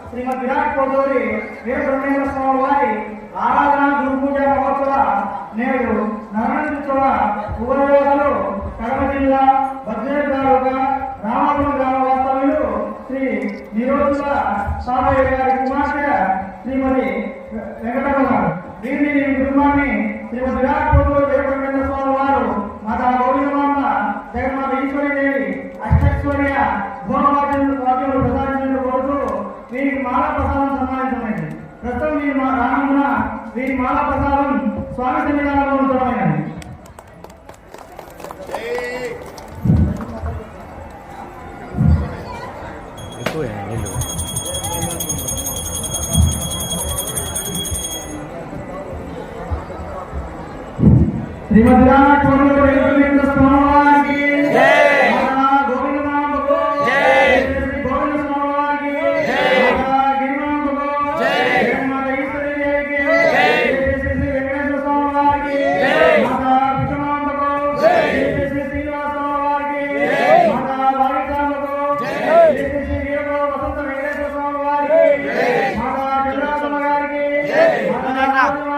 శ్రీమద్ విరాట్ కోటూరి వీర బ్రహ్మేంద్ర స్వామి వారి ఆరాధన గురు పూజ మహోత్సవ నేడు నరనందోత్సవ ఉభయోగలు కడప జిల్లా భద్రేశ్వర తాలూకా రామాపురం గ్రామ వాస్తవ్యులు శ్రీ నిరోధుల సామయ్య గారి కుమార్తె శ్రీమతి వెంకటమ్మ గారు. వీరిని కుటుంబాన్ని శ్రీమద్ విరాట్ కోటూరి వీర బ్రహ్మేంద్ర స్వామి వారు మాతా గౌరీమాత జగన్మాత ఈశ్వరీదేవి అష్టైశ్వర్య భోగవాద్యులు ప్రసాదించినట్టు కోరుతూ వీరికి మాలా ప్రసాదం సన్మానించమైనది. ప్రస్తుతం వీరి రానందున వీరి మాలా ప్రసాదం స్వామి సన్నిధానంలో ఉంచడమైనది. శ్రీమద్ విరాట్ కోటూరి వీర స్వామి వారికి Nah.